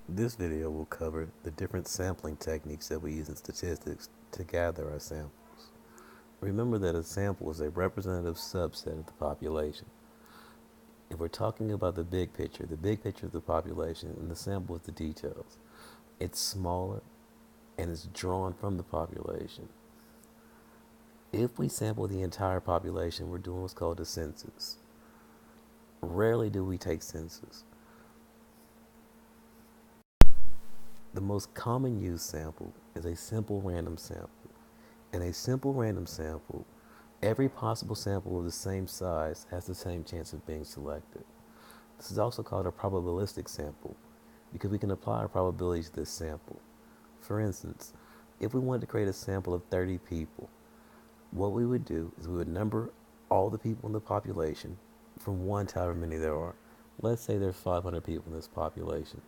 This video will cover the different sampling techniques that we use in statistics to gather our samples. Remember that a sample is a representative subset of the population. If we're talking about the big picture of the population, and the sample is the details. It's smaller and it's drawn from the population. If we sample the entire population, we're doing what's called a census. Rarely do we take census. The most common used sample is a simple random sample. In a simple random sample, every possible sample of the same size has the same chance of being selected. This is also called a probabilistic sample because we can apply our probability to this sample. For instance, if we wanted to create a sample of 30 people, what we would do is we would number all the people in the population from 1 to however many there are. Let's say there's 500 people in this population.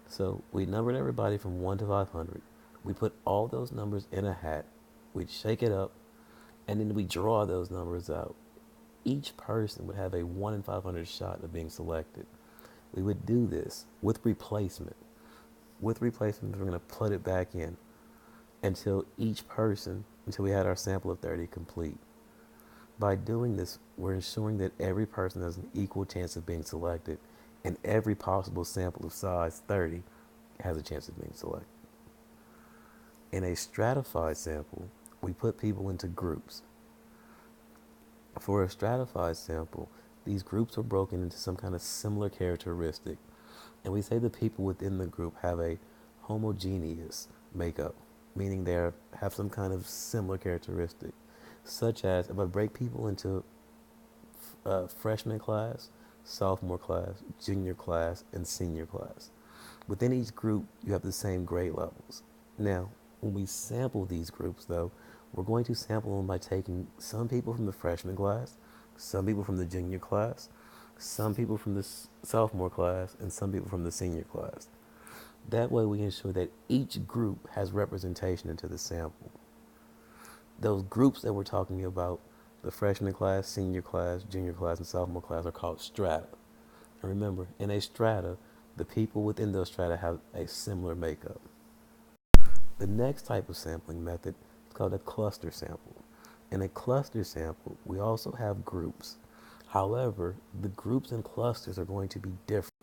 So we numbered everybody from 1 to 500. We put all those numbers in a hat. We'd shake it up, and then we draw those numbers out. Each person would have a 1 in 500 shot of being selected. We would do this with replacement. With replacement, we're going to put it back in until we had our sample of 30 complete. By doing this, we're ensuring that every person has an equal chance of being selected, and every possible sample of size 30 has a chance of being selected. In a stratified sample, we put people into groups. For a stratified sample, these groups are broken into some kind of similar characteristic, and we say the people within the group have a homogeneous makeup, meaning they have some kind of similar characteristic, such as if I break people into freshman class, sophomore class, junior class, and senior class. Within each group, you have the same grade levels. Now, when we sample these groups, though, we're going to sample them by taking some people from the freshman class, some people from the junior class, some people from the sophomore class, and some people from the senior class. That way we ensure that each group has representation into the sample. Those groups that we're talking about, the freshman class, senior class, junior class, and sophomore class, are called strata. And remember, in a strata, the people within those strata have a similar makeup. The next type of sampling method is called a cluster sample. In a cluster sample, we also have groups. However, the groups and clusters are going to be different.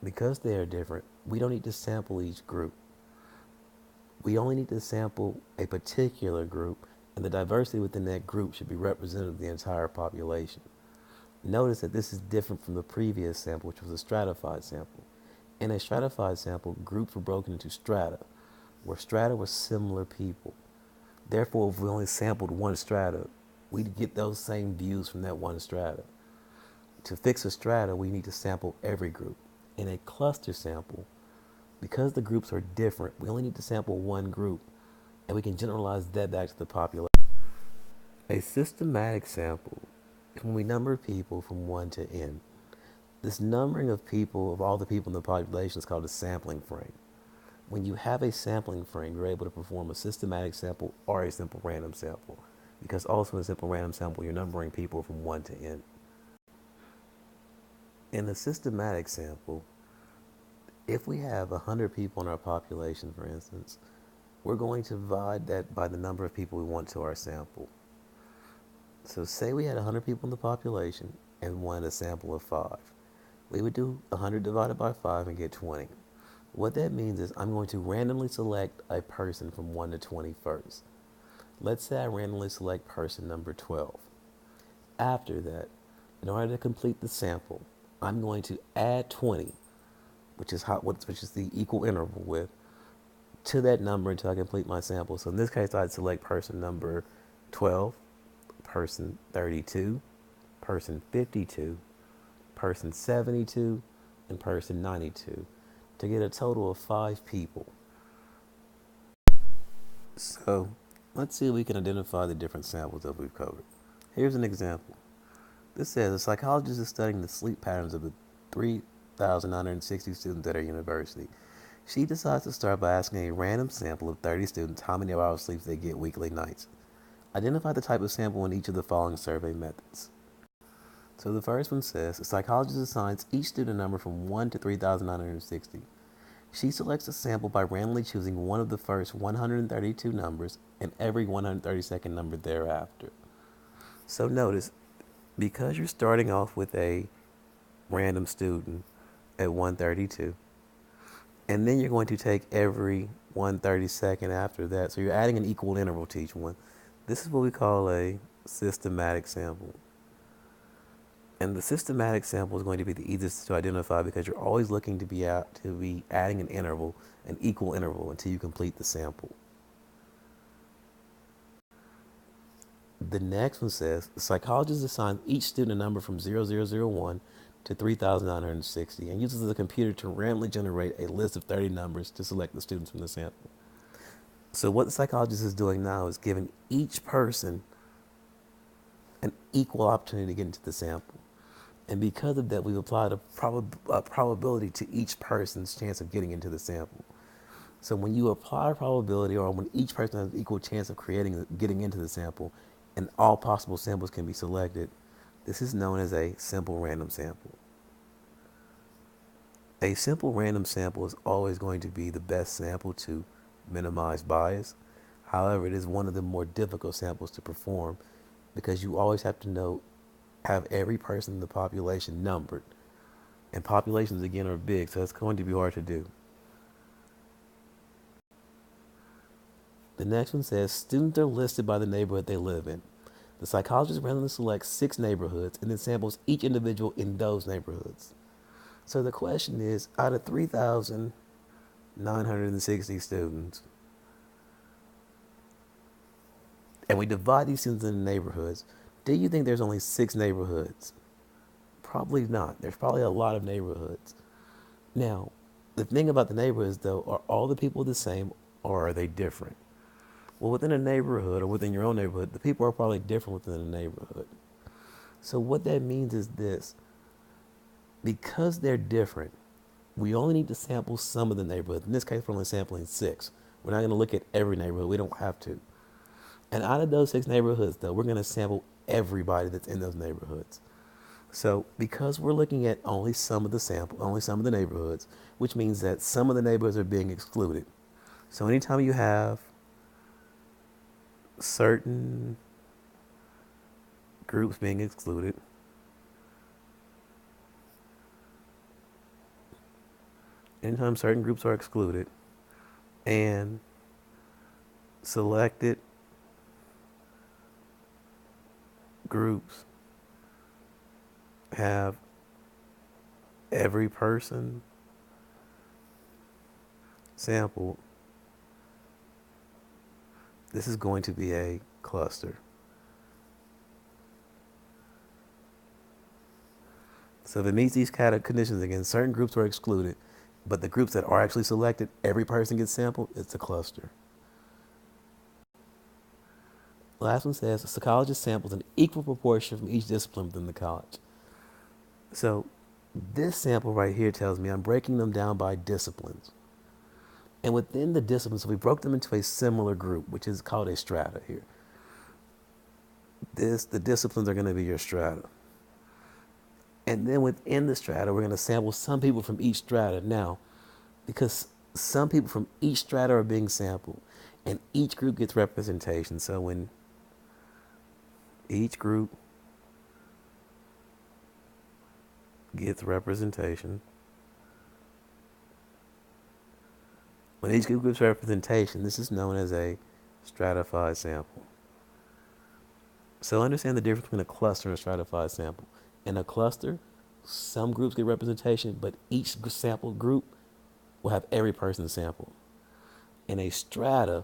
Because they are different, we don't need to sample each group. We only need to sample a particular group, and the diversity within that group should be representative of the entire population. Notice that this is different from the previous sample, which was a stratified sample. In a stratified sample, groups were broken into strata, where strata were similar people. Therefore, if we only sampled one strata, we'd get those same views from that one strata. To fix a strata, we need to sample every group. In a cluster sample, because the groups are different, we only need to sample one group, and we can generalize that back to the population. A systematic sample is when we number people from 1 to n. This numbering of people, of all the people in the population, is called a sampling frame. When you have a sampling frame, you're able to perform a systematic sample or a simple random sample, because also in a simple random sample, you're numbering people from 1 to n. In a systematic sample, if we have 100 people in our population, for instance, we're going to divide that by the number of people we want to our sample. So say we had 100 people in the population and wanted a sample of 5. We would do 100 divided by 5 and get 20. What that means is I'm going to randomly select a person from 1 to 20 first. Let's say I randomly select person number 12. After that, in order to complete the sample, I'm going to add 20, which is the equal interval width, to that number until I complete my sample. So in this case, I'd select person number 12, person 32, person 52, person 72, and person 92 to get a total of 5 people. So let's see if we can identify the different samples that we've covered. Here's an example. This says a psychologist is studying the sleep patterns of the 3,960 students at her university. She decides to start by asking a random sample of 30 students how many hours of sleep they get weekly nights. Identify the type of sample in each of the following survey methods. So the first one says, a psychologist assigns each student a number from 1 to 3,960. She selects a sample by randomly choosing one of the first 132 numbers and every 132nd number thereafter. So notice, because you're starting off with a random student at 132, and then you're going to take every 132nd after that. So you're adding an equal interval to each one. This is what we call a systematic sample. And the systematic sample is going to be the easiest to identify because you're always looking to be adding an interval, an equal interval, until you complete the sample. The next one says the psychologist assigns each student a number from 0001 to 3,960 and uses the computer to randomly generate a list of 30 numbers to select the students from the sample. So what the psychologist is doing now is giving each person an equal opportunity to get into the sample. And because of that, we've applied a probability to each person's chance of getting into the sample. So when you apply a probability, or when each person has an equal chance of getting into the sample, and all possible samples can be selected, this is known as a simple random sample. A simple random sample is always going to be the best sample to minimize bias. However, it is one of the more difficult samples to perform because you always have to have every person in the population numbered. And populations, again, are big, so it's going to be hard to do. The next one says students are listed by the neighborhood they live in. The psychologist randomly selects 6 neighborhoods and then samples each individual in those neighborhoods. So the question is, out of 3,960 students, and we divide these students into neighborhoods, do you think there's only 6 neighborhoods? Probably not. There's probably a lot of neighborhoods. Now, the thing about the neighborhoods, though, are all the people the same or are they different? Well, within a neighborhood or within your own neighborhood, the people are probably different within the neighborhood. So what that means is this. Because they're different, we only need to sample some of the neighborhoods. In this case, we're only sampling 6. We're not going to look at every neighborhood. We don't have to. And out of those 6 neighborhoods, though, we're going to sample everybody that's in those neighborhoods. So because we're looking at only some of the neighborhoods, which means that some of the neighborhoods are being excluded. So anytime you have certain groups being excluded, anytime certain groups are excluded and selected groups have every person sampled, this is going to be a cluster. So if it meets these conditions, again, certain groups are excluded, but the groups that are actually selected, every person gets sampled, it's a cluster. The last one says a psychologist samples an equal proportion from each discipline within the college. So this sample right here tells me I'm breaking them down by disciplines. And within the disciplines, so we broke them into a similar group, which is called a strata here. The disciplines are going to be your strata. And then within the strata, we're going to sample some people from each strata. Now, because some people from each strata are being sampled, and each group gets representation. So when each group gets representation, this is known as a stratified sample. So understand the difference between a cluster and a stratified sample. In a cluster, some groups get representation, but each sample group will have every person sampled. In a strata,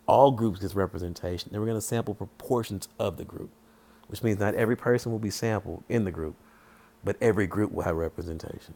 all groups get representation. Then we're going to sample proportions of the group, which means not every person will be sampled in the group, but every group will have representation.